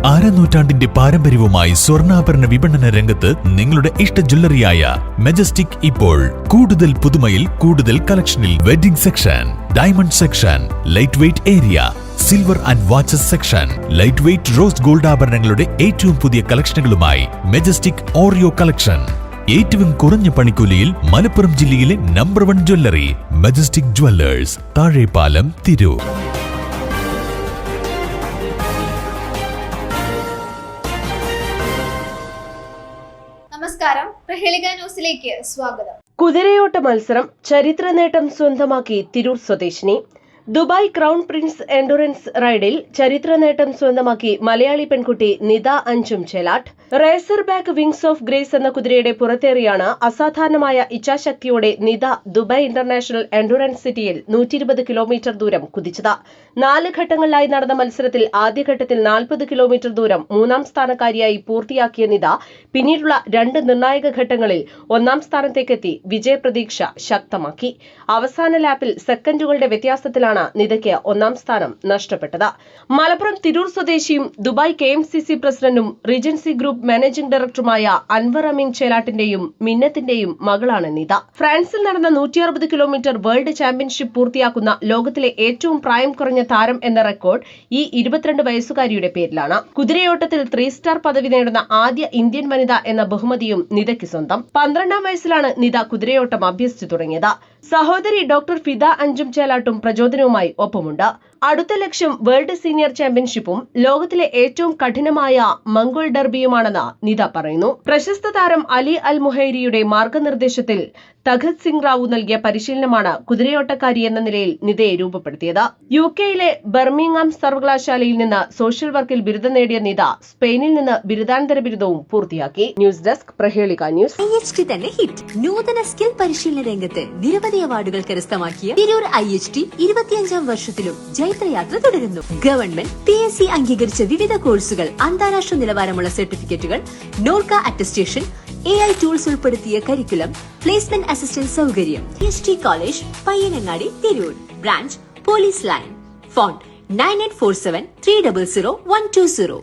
അരനൂറ്റാണ്ടിന്റെ പാരമ്പര്യവുമായി സ്വർണ്ണാഭരണ വിപണന രംഗത്ത് നിങ്ങളുടെ ഇഷ്ട ജ്വല്ലറിയായ മെജസ്റ്റിക് ഇപ്പോൾ കൂടുതൽ പുതുമയിൽ കൂടുതൽ കളക്ഷനിൽ wedding section, diamond section, light weight area, silver and watches section, light weight rose gold ആഭരണങ്ങളുടെ ഏറ്റവും പുതിയ കളക്ഷനുകളുമായി മെജസ്റ്റിക് ഓറിയോ കളക്ഷൻ. ഏറ്റവും കുറഞ്ഞ പണിക്കൂലിയിൽ മലപ്പുറം ജില്ലയിലെ number 1 jewellery majestic Jewellers, Thazhepalam, Tirur. നമസ്കാരം, പ്രഹേളിക ന്യൂസിലേക്ക് സ്വാഗതം. കുതിരയോട്ട മത്സരം ചരിത്ര നേട്ടം സ്വന്തമാക്കി തിരൂർ സ്വദേശിനി. ദുബായ് ക്രൗൺ പ്രിൻസ് എൻഡുറൻസ് റൈഡിൽ ചരിത്ര നേട്ടം സ്വന്തമാക്കി മലയാളി പെൺകുട്ടി Nitha Anjum Chelat. Racer back wings of grace എന്ന കുതിരയുടെ പുറത്തേറിയാണ് അസാധാരണമായ ഇച്ഛാശക്തിയോടെ നിത ദുബായ് ഇന്റർനാഷണൽ എൻഡുറൻസ് സിറ്റിയിൽ 120 കിലോമീറ്റർ ദൂരം കുതിച്ചത്. 4 ഘട്ടങ്ങളിലായി നടന്ന മത്സരത്തിൽ ആദ്യഘട്ടത്തിൽ 40 കിലോമീറ്റർ ദൂരം 3ാം സ്ഥാനക്കാരിയായി പൂർത്തിയാക്കിയ നിത പിന്നീടുള്ള 2 നിർണായക ഘട്ടങ്ങളിൽ 1ാം സ്ഥാനത്തേക്കെത്തി വിജയപ്രതീക്ഷ ശക്തമാക്കി. അവസാന ലാപ്പിൽ സെക്കൻഡുകളുടെ വ്യത്യാസത്തിലാണ് നിതയ്ക്ക് 1ാം സ്ഥാനം നഷ്ടപ്പെട്ടത്. മലപ്പുറം തിരൂർ സ്വദേശിയും ദുബായ് KMCC പ്രസിഡന്റും റീജൻസി ഗ്രൂപ്പ് മാനേജിംഗ് ഡയറക്ടറുമായ അൻവർ അമീൻ ചേലാട്ടിന്റെയും മിന്നത്തിന്റെയും മകളാണ് നിത. ഫ്രാൻസിൽ നടന്ന 160 കിലോമീറ്റർ വേൾഡ് ചാമ്പ്യൻഷിപ്പ് പൂർത്തിയാക്കുന്ന ലോകത്തിലെ ഏറ്റവും പ്രായം കുറഞ്ഞ താരം എന്ന റെക്കോർഡ് ഈ 22 വയസ്സുകാരിയുടെ പേരിലാണ്. കുതിരയോട്ടത്തിൽ 3 സ്റ്റാർ പദവി നേടുന്ന ആദ്യ ഇന്ത്യൻ വനിത എന്ന ബഹുമതിയും നിതയ്ക്ക് സ്വന്തം. 12ാം വയസ്സിലാണ് നിത കുതിരയോട്ടം അഭ്യസിച്ചു തുടങ്ങിയത്. സഹോദരി ഡോക്ടർ ഫിദ അഞ്ചും ചേലാട്ടും പ്രചോദനവുമായി ഒപ്പമുണ്ട്. അടുത്ത ലക്ഷ്യം വേൾഡ് സീനിയർ ചാമ്പ്യൻഷിപ്പും ലോകത്തിലെ ഏറ്റവും കഠിനമായ മംഗോൾ ഡർബിയുമാണെന്ന് നിത പറയുന്നു. പ്രശസ്ത താരം അലി അൽ മുഹൈരിയുടെ മാർഗനിർദ്ദേശത്തിൽ തഖത് സിംഗ് റാവു നൽകിയ പരിശീലനമാണ് കുതിരയോട്ടക്കാരി എന്ന നിലയിൽ നിതയെ രൂപപ്പെടുത്തിയത്. UK-യിലെ ബർമിംഗ്ഹാം സർവകലാശാലയിൽ നിന്ന് സോഷ്യൽ വർക്കിൽ ബിരുദം നേടിയ നിത സ്പെയിനിൽ നിന്ന് ബിരുദാനന്തര ബിരുദവും പൂർത്തിയാക്കി. News desk, Prahelika news. IHT തന്നെ ഹിറ്റ്. നൂതന സ്കിൽ പരിശീലന രംഗത്ത് നിരവധി അവാർഡുകൾ കരസ്ഥമാക്കിയ തിരൂർ IHT 25ാം വർഷത്തിലും ജൈത്രയാത്ര തുടരുന്നു. ഗവൺമെന്റ് PSC അംഗീകരിച്ച വിവിധ കോഴ്സുകൾ, അന്താരാഷ്ട്ര നിലവാരമുള്ള സർട്ടിഫിക്കറ്റുകൾ, നോർക്ക അറ്റസ്റ്റേഷൻ, AI ടൂൾസ് ഉൾപ്പെടുത്തിയ കരിക്കുലം, പ്ലേസ്മെന്റ് അസിസ്റ്റന്റ് സൗകര്യം. IHT college, Payyanangadi, Tirur. Branch police line. Phone 9847 300 120.